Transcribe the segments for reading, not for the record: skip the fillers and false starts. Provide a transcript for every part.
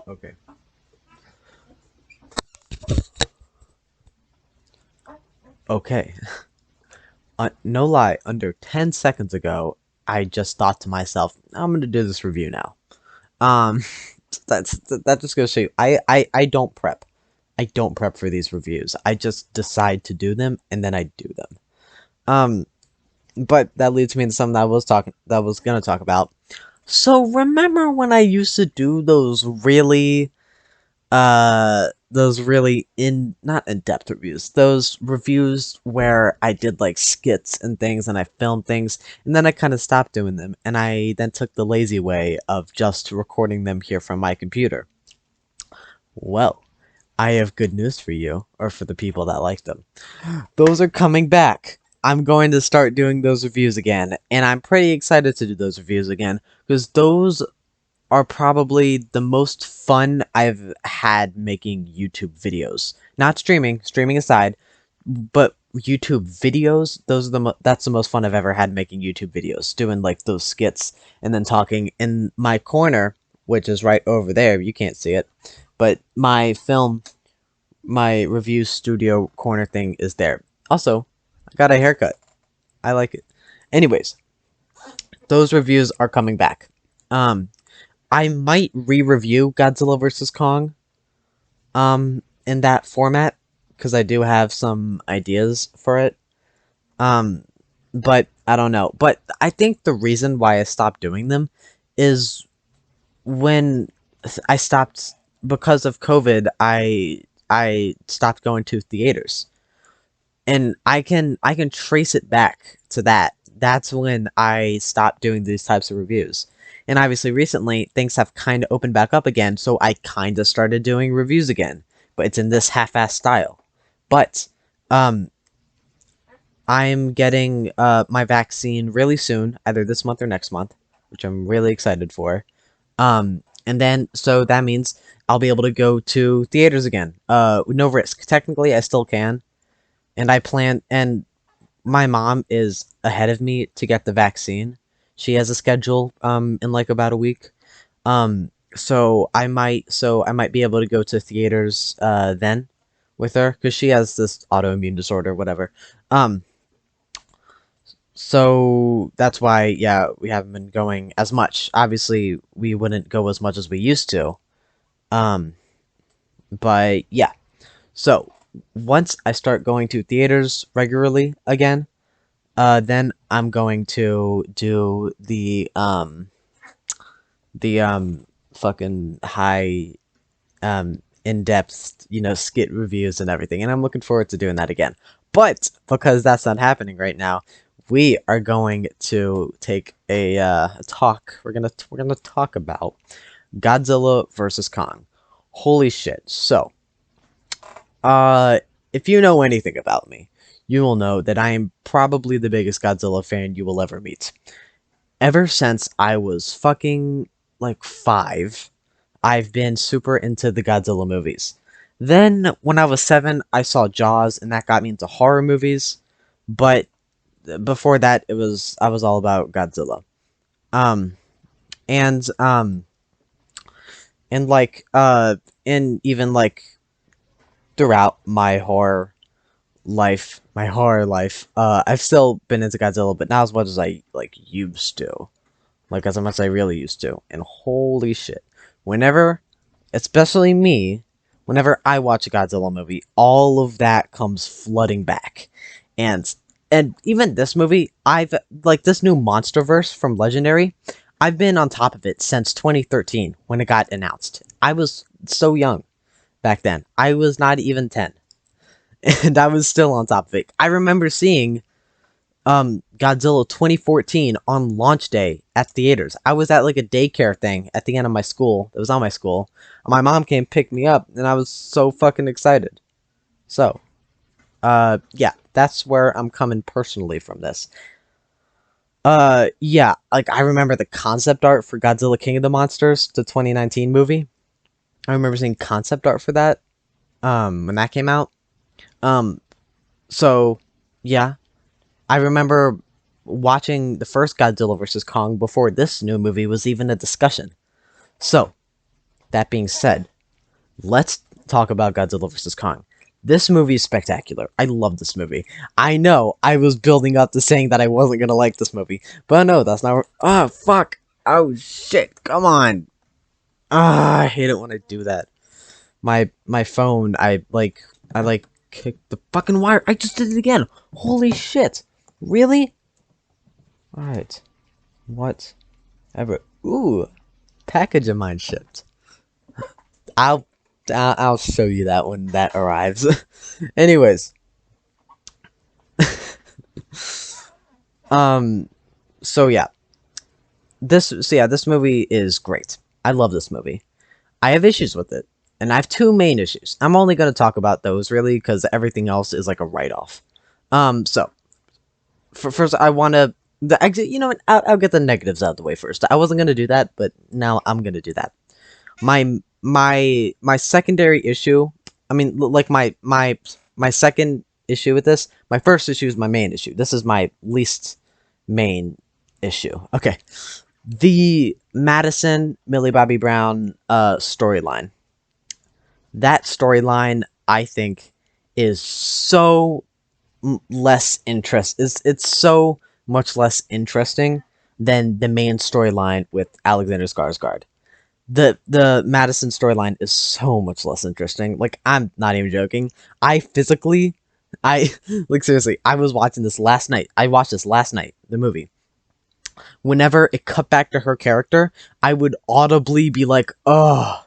Okay. Okay. No lie, under 10 seconds ago, I just thought to myself, I'm gonna do this review now. Um, that just goes to show you, I don't prep. I don't prep for these reviews. I just decide to do them, and then I do them. Um, but that leads me into something that I was gonna talk about. So remember when I used to do those really in not in-depth reviews, those reviews where I did like skits and things and I filmed things, and then I kind of stopped doing them, and I then took the lazy way of just recording them here from my computer. Well, I have good news for you, or for the people that like them. Those are coming back. I'm going to start doing those reviews again, and I'm pretty excited to do those reviews again because those are probably the most fun I've had making YouTube videos. Not streaming, streaming aside, but YouTube videos. Those are that's the most fun I've ever had making YouTube videos. Doing like those skits and then talking in my corner, which is right over there. You can't see it, but my review studio corner thing is there. Also, I got a haircut. I like it. Anyways, those reviews are coming back. Um, I might re-review Godzilla vs. Kong in that format because I do have some ideas for it. Um but I don't know. But I think the reason why I stopped doing them is when I stopped because of COVID, I stopped going to theaters. And I can trace it back to that. That's when I stopped doing these types of reviews. And obviously recently things have kind of opened back up again, so I kind of started doing reviews again, but it's in this half-ass style. But um I'm getting my vaccine really soon, either this month or next month, which I'm really excited for. And then so that means I'll be able to go to theaters again. With no risk. Technically I still can, and I plan and my mom is ahead of me to get the vaccine. She has a schedule in like about a week. So I might be able to go to theaters then with her cuz she has this autoimmune disorder whatever. Um so that's why yeah, we haven't been going as much. Obviously, we wouldn't go as much as we used to. Um but yeah. So once I start going to theaters regularly again, then I'm going to do the fucking high in-depth, skit reviews and everything. And I'm looking forward to doing that again. But because that's not happening right now, we are going to take a talk. We're gonna talk about Godzilla versus Kong. Holy shit. So, uh if you know anything about me, you will know that I am probably the biggest Godzilla fan you will ever meet. Ever since I was fucking like 5, I've been super into the Godzilla movies. Then when I was 7, I saw Jaws and that got me into horror movies, but before that I was all about Godzilla. Um and and like and even like throughout my horror life, I've still been into Godzilla, but not as much as I like used to. Like as much as I really used to. And holy shit. Whenever, especially me, whenever I watch a Godzilla movie, all of that comes flooding back. And and even this movie, I've like this new MonsterVerse from Legendary, I've been on top of it since 2013 when it got announced. I was so young back then. I was not even 10 and I was still on top of it. I remember seeing Godzilla 2014 on launch day at theaters. I was at like a daycare thing at the end of my school. It was on my school. My mom came pick me up and I was so fucking excited. So, yeah, that's where I'm coming personally from this. Yeah, like I remember the concept art for Godzilla King of the Monsters, the 2019 movie. I remember seeing concept art for that when that came out. Um so yeah, I remember watching the first Godzilla vs. Kong before this new movie was even a discussion. So, that being said, let's talk about Godzilla vs. Kong. This movie is spectacular. I love this movie. I know I was building up to saying that I wasn't gonna like this movie, but no, that's not. Oh fuck! Oh shit! Come on! Ah, I hate it when I do that. My phone. I kicked the fucking wire. I just did it again. Holy shit! Really? All right. Whatever. Ooh, package of mine shipped. I'll I'll show you that when that arrives. Anyways, um, so yeah, this movie is great. I love this movie. I have issues with it, and I have two main issues. I'm only going to talk about those really because everything else is like a write off. So for first, I want to the exit. You know what? I'll get the negatives out of the way first. I wasn't going to do that, but now I'm going to do that. My secondary issue. I mean, like my second issue with this. My first issue is my main issue. This is my least main issue. Okay, the Madison Millie Bobby Brown storyline. That storyline, I think, is so less interest. It's so much less interesting than the main storyline with Alexander Skarsgård. The Madison storyline is so much less interesting. Like, I'm not even joking. I physically, I like seriously. I was watching this last night. I watched this last night. The movie. Whenever it cut back to her character, I would audibly be like, "Oh."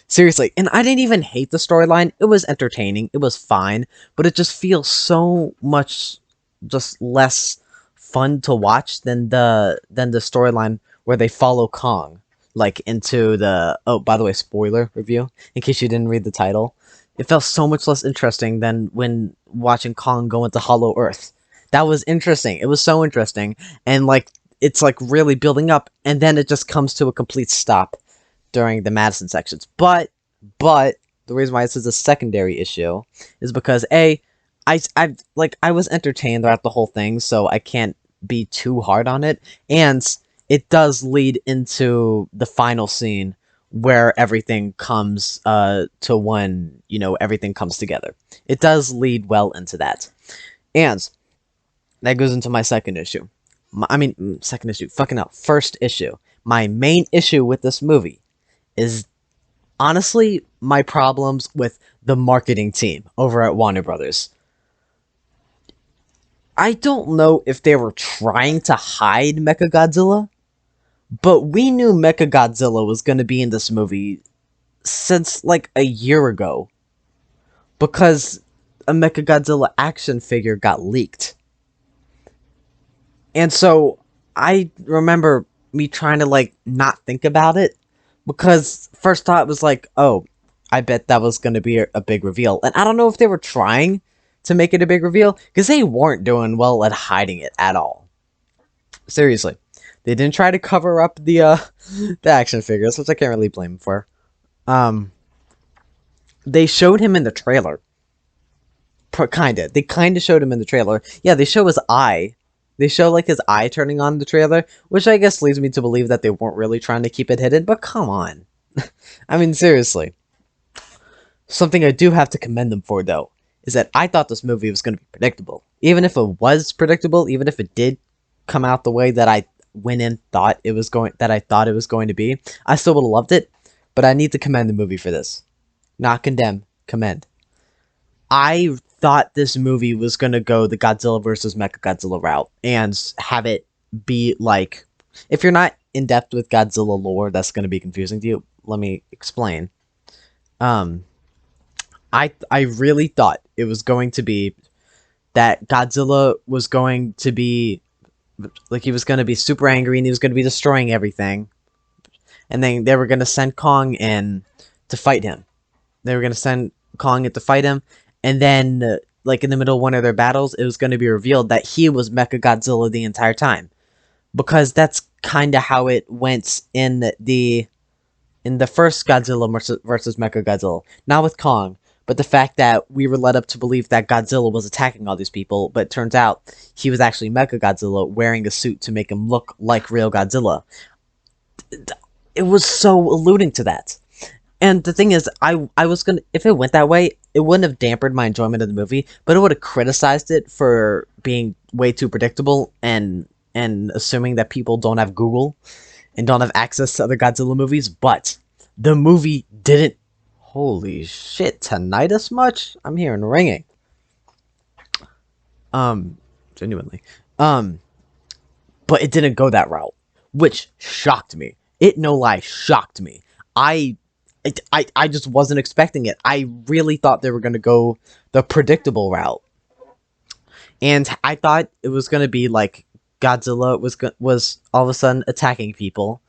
Seriously, and I didn't even hate the storyline. It was entertaining. It was fine, but it just feels so much just less fun to watch than the storyline where they follow Kong like into the oh, by the way, spoiler review in case you didn't read the title. It felt so much less interesting than when watching Kong go into Hollow Earth. That was interesting. It was so interesting and like it's like really building up and then it just comes to a complete stop during the Madison sections. But the reason why this is a secondary issue is because I was entertained throughout the whole thing, so I can't be too hard on it. And it does lead into the final scene where everything comes to one, everything comes together. It does lead well into that. And that goes into my second issue. Second issue. Fucking hell. First issue. My main issue with this movie is honestly my problems with the marketing team over at Warner Brothers. I don't know if they were trying to hide Mechagodzilla, but we knew Mechagodzilla was going to be in this movie since like a year ago because a Mechagodzilla action figure got leaked. And so I remember me trying to like not think about it because first thought was like, oh, I bet that was going to be a big reveal. And I don't know if they were trying to make it a big reveal because they weren't doing well at hiding it at all. Seriously. They didn't try to cover up the the action figures, which I can't really blame them for. They showed him in the trailer. Kinda. They kinda showed him in the trailer. Yeah, they show his eye. They show like his eye turning on in the trailer, which I guess leads me to believe that they weren't really trying to keep it hidden, but come on. I mean, seriously. Something I do have to commend them for, though, is that I thought this movie was going to be predictable. Even if it was predictable, even if it did come out the way that I went in I thought it was going to be, I still would have loved it, but I need to commend the movie for this. Not condemn, commend. I thought this movie was going to go the Godzilla versus Mechagodzilla route and have it be like, if you're not in depth with Godzilla lore, that's going to be confusing to you. Let me explain. I really thought it was going to be that Godzilla was going to be like he was going to be super angry and he was going to be destroying everything, and then they were going to send Kong in to fight him. They were going to send Kong in to fight him, and then like in the middle of one of their battles, it was going to be revealed that he was Mechagodzilla the entire time, because that's kind of how it went in the first Godzilla versus Mechagodzilla, not with Kong. But the fact that we were led up to believe that Godzilla was attacking all these people, but it turns out he was actually Mechagodzilla wearing a suit to make him look like real Godzilla. It was so alluding to that. And the thing is, I was gonna, if it went that way, it wouldn't have dampened my enjoyment of the movie, but it would have criticized it for being way too predictable and assuming that people don't have Google and don't have access to other Godzilla movies. But the movie didn't. Holy shit! Tinnitus much? I'm hearing ringing. Genuinely. Um, but it didn't go that route, which shocked me. It no lie shocked me. I I just wasn't expecting it. I really thought they were gonna go the predictable route, and I thought it was gonna be like Godzilla was all of a sudden attacking people,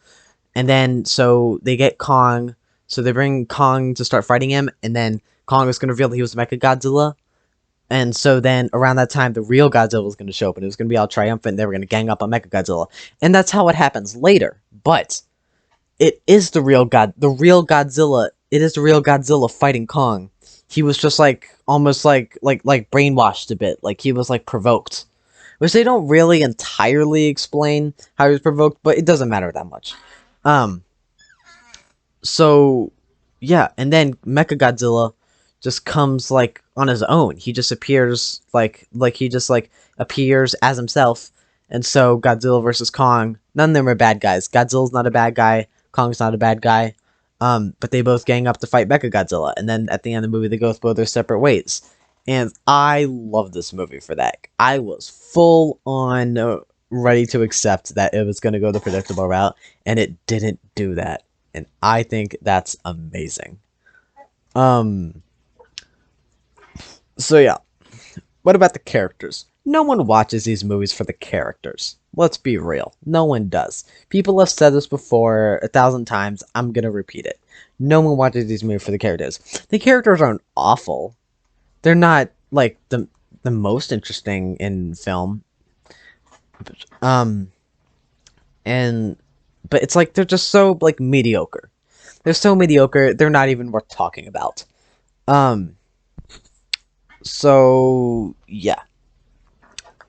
and then so they get Kong, so they bring Kong to start fighting him, and then Kong was gonna reveal that he was Mecha Godzilla, and so then around that time the real Godzilla was gonna show up, and it was gonna be all triumphant. They were gonna gang up on Mecha Godzilla, and that's how it happens later. But it is the real Godzilla. It is the real Godzilla fighting Kong. He was just like almost like brainwashed a bit, like he was like provoked, which they don't really entirely explain how he was provoked, but it doesn't matter that much. Um, so yeah, and then Mechagodzilla just comes like on his own. He just appears like he just like appears as himself. And so Godzilla versus Kong, none of them are bad guys. Godzilla's not a bad guy. Kong's not a bad guy. But they both gang up to fight Mechagodzilla, and then at the end of the movie, they both go their separate ways. And I love this movie for that. I was full on ready to accept that it was going to go the predictable route, and it didn't do that. And I think that's amazing. Um, so yeah, what about the characters? No one watches these movies for the characters. Let's be real. No one does. People have said this before 1,000 times. I'm gonna repeat it. No one watches these movies for the characters. The characters aren't awful. They're not like the most interesting in film. Um, and but it's like they're just so like mediocre. They're so mediocre. They're not even worth talking about. Um, so yeah.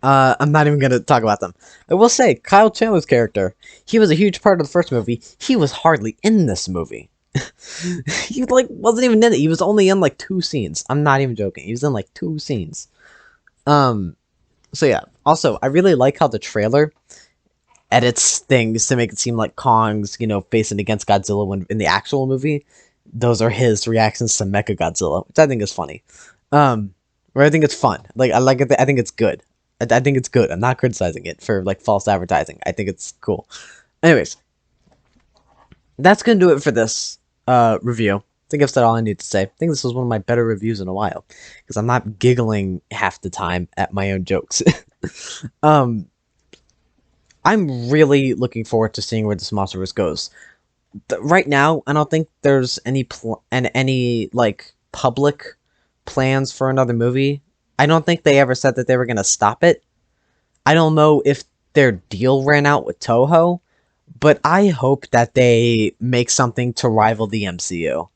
I'm not even gonna talk about them. I will say, Kyle Chandler's character, he was a huge part of the first movie. He was hardly in this movie. He like wasn't even in it. He was only in like 2 scenes. I'm not even joking. He was in like 2 scenes. Um. So yeah. Also, I really like how the trailer edits things to make it seem like Kong's, facing against Godzilla when in the actual movie, those are his reactions to Mecha Godzilla, which I think is funny. Or I think it's fun. Like I like it. I think it's good. I think it's good. I'm not criticizing it for like false advertising. I think it's cool. Anyways, that's gonna do it for this review. I think I've said all I need to say. I think this was one of my better reviews in a while because I'm not giggling half the time at my own jokes. um, I'm really looking forward to seeing where this MonsterVerse goes. Right now, I don't think there's any like public plans for another movie. I don't think they ever said that they were gonna stop it. I don't know if their deal ran out with Toho, but I hope that they make something to rival the MCU.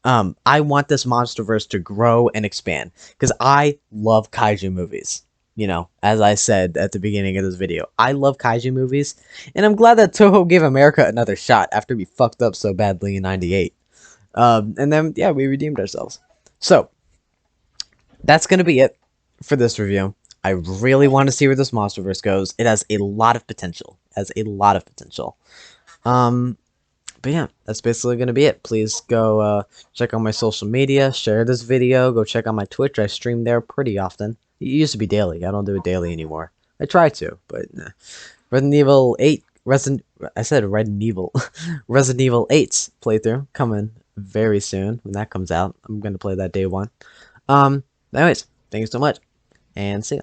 I want this MonsterVerse to grow and expand because I love kaiju movies. As I said at the beginning of this video, I love kaiju movies, and I'm glad that Toho gave America another shot after we fucked up so badly in '98. And then yeah, we redeemed ourselves. So that's gonna be it for this review. I really want to see where this MonsterVerse goes. It has a lot of potential. But yeah, that's basically going to be it. Please go check out my social media, share this video, go check out my Twitch. I stream there pretty often. It used to be daily. I don't do it daily anymore. I try to, but nah. Resident Evil 8, I said Resident Evil, Resident Evil 8's playthrough coming very soon when that comes out. I'm going to play that day one. Anyways, thank you so much, and see ya.